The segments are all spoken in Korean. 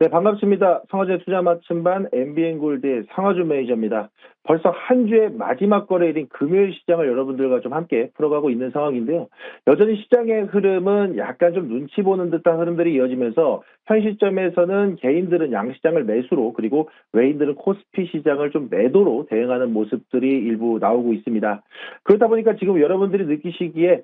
네, 반갑습니다. 상하제 투자 맞춤반 MBN골드의 상하주 매니저입니다. 벌써 한 주의 마지막 거래일인 금요일 시장을 여러분들과 좀 함께 풀어가고 있는 상황인데요. 여전히 시장의 흐름은 약간 좀 눈치 보는 듯한 흐름들이 이어지면서 현 시점에서는 개인들은 양시장을 매수로 그리고 외인들은 코스피 시장을 좀 매도로 대응하는 모습들이 일부 나오고 있습니다. 그렇다 보니까 지금 여러분들이 느끼시기에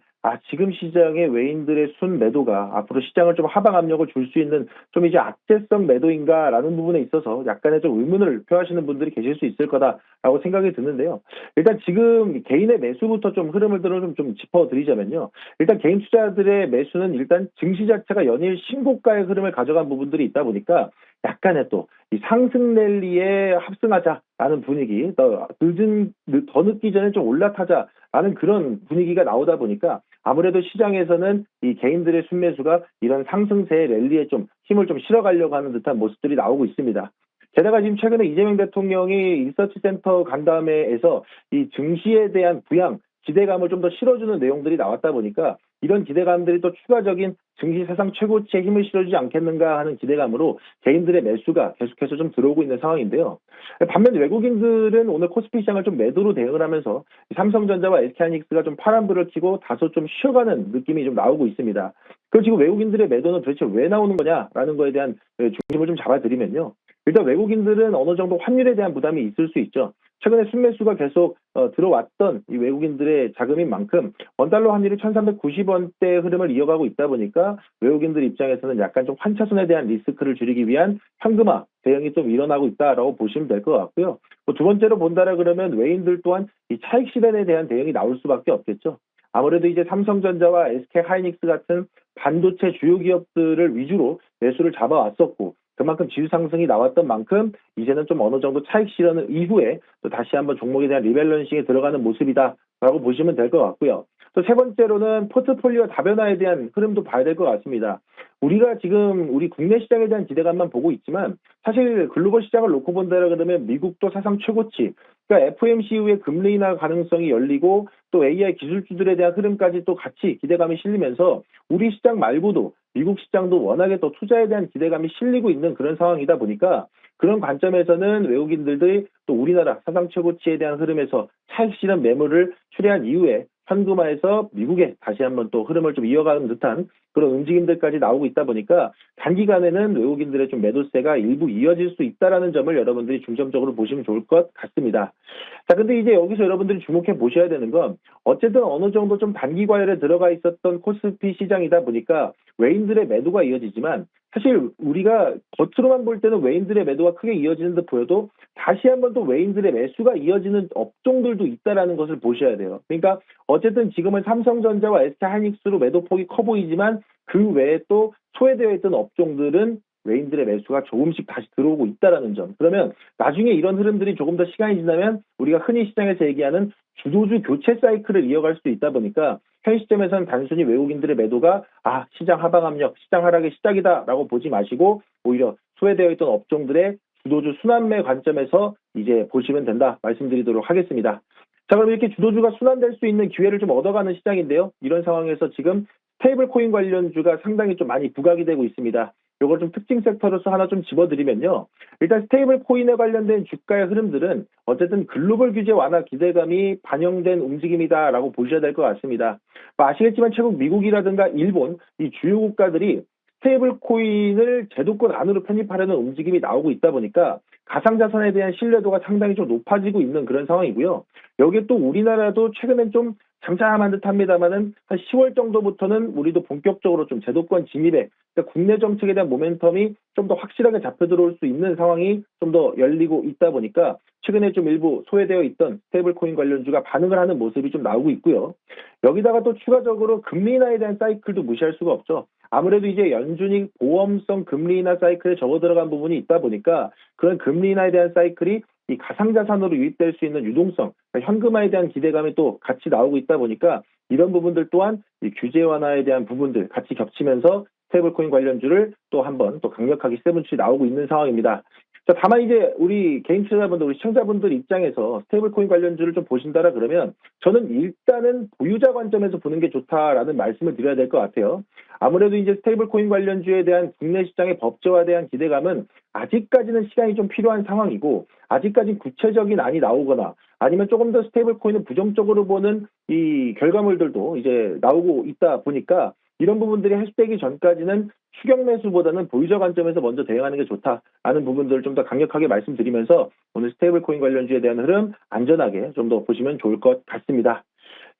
지금 시장의 외인들의 순매도가 앞으로 시장을 좀 하방 압력을 줄 수 있는 좀 이제 악재성 매도인가라는 부분에 있어서 약간의 좀 의문을 표하시는 분들이 계실 수 있을 거다라고 생각이 드는데요. 일단 지금 개인의 매수부터 좀 흐름을 들어 좀 짚어드리자면요. 일단 개인 투자들의 매수는 일단 증시 자체가 연일 신고가의 흐름을 가져간 부분들이 있다 보니까 약간의 또 이 상승 랠리에 합승하자라는 분위기, 더 늦기 전에 좀 올라타자라는 그런 분위기가 나오다 보니까 아무래도 시장에서는 이 개인들의 순매수가 이런 상승세의 랠리에 좀 힘을 좀 실어가려고 하는 듯한 모습들이 나오고 있습니다. 게다가 지금 최근에 이재명 대통령이 리서치 센터 간담회에서 이 증시에 대한 부양, 기대감을 좀 더 실어주는 내용들이 나왔다 보니까 이런 기대감들이 또 추가적인 증시 사상 최고치에 힘을 실어주지 않겠는가 하는 기대감으로 개인들의 매수가 계속해서 좀 들어오고 있는 상황인데요. 반면 외국인들은 오늘 코스피 시장을 좀 매도로 대응을 하면서 삼성전자와 SK하이닉스가 좀 파란불을 켜고 다소 좀 쉬어가는 느낌이 좀 나오고 있습니다. 그럼 지금 외국인들의 매도는 도대체 왜 나오는 거냐라는 거에 대한 중심을 좀 잡아드리면요. 일단 외국인들은 어느 정도 환율에 대한 부담이 있을 수 있죠. 최근에 순매수가 계속 들어왔던 이 외국인들의 자금인 만큼 원달러 환율이 1390원대 흐름을 이어가고 있다 보니까 외국인들 입장에서는 약간 좀 환차손에 대한 리스크를 줄이기 위한 현금화 대응이 좀 일어나고 있다라고 보시면 될 것 같고요. 두 번째로 본다라 그러면 외인들 또한 이 차익 실현에 대한 대응이 나올 수밖에 없겠죠. 아무래도 이제 삼성전자와 SK하이닉스 같은 반도체 주요 기업들을 위주로 매수를 잡아왔었고 그만큼 지수 상승이 나왔던 만큼 이제는 좀 어느 정도 차익 실현 이후에 또 다시 한번 종목에 대한 리밸런싱에 들어가는 모습이다라고 보시면 될 것 같고요. 또 세 번째로는 포트폴리오 다변화에 대한 흐름도 봐야 될 것 같습니다. 우리가 지금 우리 국내 시장에 대한 기대감만 보고 있지만 사실 글로벌 시장을 놓고 본다라 그러면 미국도 사상 최고치, 그러니까 FOMC 이후에 금리 인하 가능성이 열리고 또 AI 기술주들에 대한 흐름까지 또 같이 기대감이 실리면서 우리 시장 말고도 미국 시장도 워낙에 또 투자에 대한 기대감이 실리고 있는 그런 상황이다 보니까 그런 관점에서는 외국인들이 또 우리나라 사상 최고치에 대한 흐름에서 차익 실현 매물을 출회한 이후에 현금화해서 미국에 다시 한번 또 흐름을 좀 이어가는 듯한 그런 움직임들까지 나오고 있다 보니까 단기간에는 외국인들의 좀 매도세가 일부 이어질 수 있다라는 점을 여러분들이 중점적으로 보시면 좋을 것 같습니다. 자, 근데 이제 여기서 여러분들이 주목해 보셔야 되는 건 어쨌든 어느 정도 좀 단기 과열에 들어가 있었던 코스피 시장이다 보니까 외인들의 매도가 이어지지만 사실 우리가 겉으로만 볼 때는 외인들의 매도가 크게 이어지는 듯 보여도 다시 한번 또 외인들의 매수가 이어지는 업종들도 있다라는 것을 보셔야 돼요. 그러니까 어쨌든 지금은 삼성전자와 SK하이닉스로 매도폭이 커 보이지만 그 외에 또 소외되어 있던 업종들은 외인들의 매수가 조금씩 다시 들어오고 있다라는 점. 그러면 나중에 이런 흐름들이 조금 더 시간이 지나면 우리가 흔히 시장에서 얘기하는 주도주 교체 사이클을 이어갈 수 있다 보니까 현 시점에서는 단순히 외국인들의 매도가 시장 하방 압력, 시장 하락의 시작이다라고 보지 마시고 오히려 소외되어 있던 업종들의 주도주 순환매 관점에서 이제 보시면 된다 말씀드리도록 하겠습니다. 자, 그럼 이렇게 주도주가 순환될 수 있는 기회를 좀 얻어가는 시장인데요. 이런 상황에서 지금 스테이블 코인 관련주가 상당히 좀 많이 부각이 되고 있습니다. 이걸 좀 특징 섹터로서 하나 좀 집어드리면요. 일단 스테이블 코인에 관련된 주가의 흐름들은 어쨌든 글로벌 규제 완화 기대감이 반영된 움직임이다라고 보셔야 될 것 같습니다. 아시겠지만 최근 미국이라든가 일본 이 주요 국가들이 스테이블 코인을 제도권 안으로 편입하려는 움직임이 나오고 있다 보니까 가상자산에 대한 신뢰도가 상당히 좀 높아지고 있는 그런 상황이고요. 여기에 또 우리나라도 최근엔 좀 잠잠한 듯 합니다만은 한 10월 정도부터는 우리도 본격적으로 좀 제도권 진입에 그러니까 국내 정책에 대한 모멘텀이 좀 더 확실하게 잡혀 들어올 수 있는 상황이 좀 더 열리고 있다 보니까 최근에 좀 일부 소외되어 있던 스테이블코인 관련주가 반응을 하는 모습이 좀 나오고 있고요. 여기다가 또 추가적으로 금리 인하에 대한 사이클도 무시할 수가 없죠. 아무래도 이제 연준이 보험성 금리 인하 사이클에 접어 들어간 부분이 있다 보니까 그런 금리 인하에 대한 사이클이 이 가상자산으로 유입될 수 있는 유동성, 그러니까 현금화에 대한 기대감이 또 같이 나오고 있다 보니까 이런 부분들 또한 이 규제 완화에 대한 부분들 같이 겹치면서 스테이블코인 관련주를 또 한번 또 강력하게 세븐치 나오고 있는 상황입니다. 자, 다만 이제 우리 개인 투자자분들, 우리 시청자분들 입장에서 스테이블 코인 관련주를 좀 보신다라 그러면 저는 일단은 보유자 관점에서 보는 게 좋다라는 말씀을 드려야 될 것 같아요. 아무래도 이제 스테이블 코인 관련주에 대한 국내 시장의 법제화에 대한 기대감은 아직까지는 시간이 좀 필요한 상황이고, 아직까지 구체적인 안이 나오거나 아니면 조금 더 스테이블 코인을 부정적으로 보는 이 결과물들도 이제 나오고 있다 보니까 이런 부분들이 해소되기 전까지는 추격 매수보다는 보유자 관점에서 먼저 대응하는 게 좋다라는 부분들을 좀 더 강력하게 말씀드리면서 오늘 스테이블 코인 관련주에 대한 흐름 안전하게 좀 더 보시면 좋을 것 같습니다.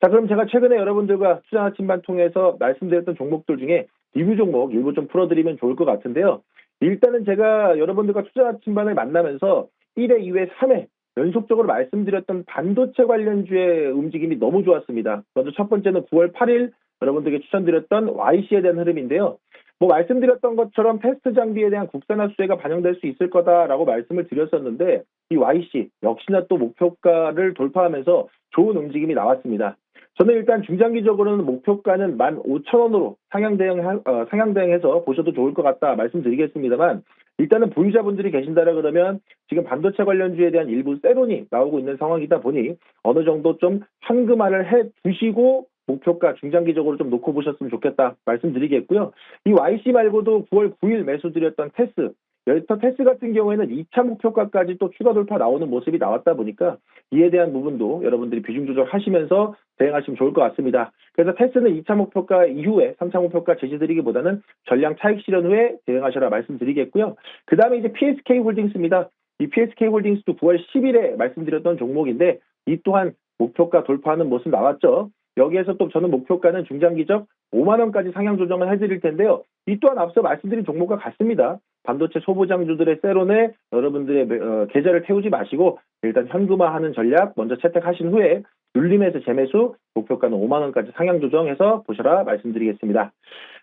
자, 그럼 제가 최근에 여러분들과 투자 나침반 통해서 말씀드렸던 종목들 중에 리뷰 종목 일부 좀 풀어드리면 좋을 것 같은데요. 일단은 제가 여러분들과 투자 나침반을 만나면서 1회, 2회, 3회 연속적으로 말씀드렸던 반도체 관련주의 움직임이 너무 좋았습니다. 먼저 첫 번째는 9월 8일 여러분들에게 추천드렸던 YC에 대한 흐름인데요. 뭐 말씀드렸던 것처럼 테스트 장비에 대한 국산화 수혜가 반영될 수 있을 거다라고 말씀을 드렸었는데 이 YC 역시나 또 목표가를 돌파하면서 좋은 움직임이 나왔습니다. 저는 일단 중장기적으로는 목표가는 15,000원으로 상향대응해서 보셔도 좋을 것 같다 말씀드리겠습니다만, 일단은 보유자분들이 계신다라 그러면 지금 반도체 관련주에 대한 일부 세론이 나오고 있는 상황이다 보니 어느 정도 좀 현금화를 해 두시고 목표가 중장기적으로 좀 놓고 보셨으면 좋겠다 말씀드리겠고요. 이 YC 말고도 9월 9일 매수드렸던 테스, 여기서 테스 같은 경우에는 2차 목표가까지 또 추가 돌파 나오는 모습이 나왔다 보니까 이에 대한 부분도 여러분들이 비중 조절하시면서 대응하시면 좋을 것 같습니다. 그래서 테스는 2차 목표가 이후에 3차 목표가 제시드리기보다는 전량 차익 실현 후에 대응하셔라 말씀드리겠고요. 그 다음에 이제 PSK 홀딩스입니다. 이 PSK 홀딩스도 9월 10일에 말씀드렸던 종목인데 이 또한 목표가 돌파하는 모습 나왔죠. 여기에서 또 저는 목표가는 중장기적 5만 원까지 상향 조정을 해드릴 텐데요. 이 또한 앞서 말씀드린 종목과 같습니다. 반도체 소부장주들의 세론에 여러분들의 계좌를 태우지 마시고 일단 현금화하는 전략 먼저 채택하신 후에 눌림에서 재매수, 목표가는 5만 원까지 상향 조정해서 보셔라 말씀드리겠습니다.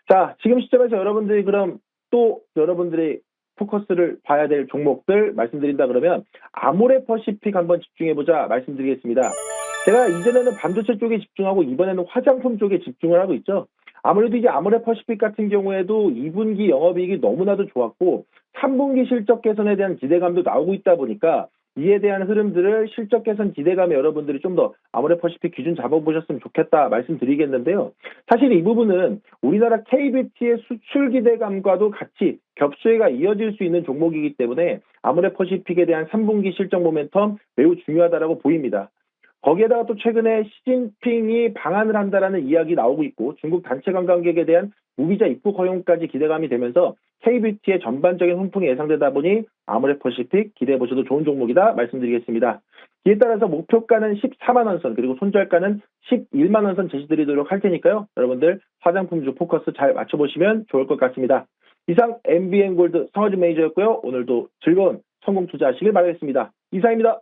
자, 지금 시점에서 여러분들이 그럼 또 여러분들의 포커스를 봐야 될 종목들 말씀드린다 그러면 아모레퍼시픽 한번 집중해보자 말씀드리겠습니다. 제가 이전에는 반도체 쪽에 집중하고 이번에는 화장품 쪽에 집중을 하고 있죠. 아무래도 이제 아모레퍼시픽 같은 경우에도 2분기 영업이익이 너무나도 좋았고 3분기 실적 개선에 대한 기대감도 나오고 있다 보니까 이에 대한 흐름들을 실적 개선 기대감에 여러분들이 좀 더 아모레퍼시픽 기준 잡아보셨으면 좋겠다 말씀드리겠는데요. 사실 이 부분은 우리나라 K뷰티의 수출 기대감과도 같이 겹수혜가 이어질 수 있는 종목이기 때문에 아모레퍼시픽에 대한 3분기 실적 모멘텀 매우 중요하다고 보입니다. 거기에다가 또 최근에 시진핑이 방한을 한다라는 이야기 나오고 있고 중국 단체 관광객에 대한 무비자 입국 허용까지 기대감이 되면서 K뷰티의 전반적인 훈풍이 예상되다 보니 아모레퍼시픽 기대해 보셔도 좋은 종목이다 말씀드리겠습니다. 이에 따라서 목표가는 14만 원 선 그리고 손절가는 11만 원 선 제시드리도록 할 테니까요. 여러분들 화장품주 포커스 잘 맞춰보시면 좋을 것 같습니다. 이상 MBN골드 상하주 매니저였고요. 오늘도 즐거운 성공 투자하시길 바라겠습니다. 이상입니다.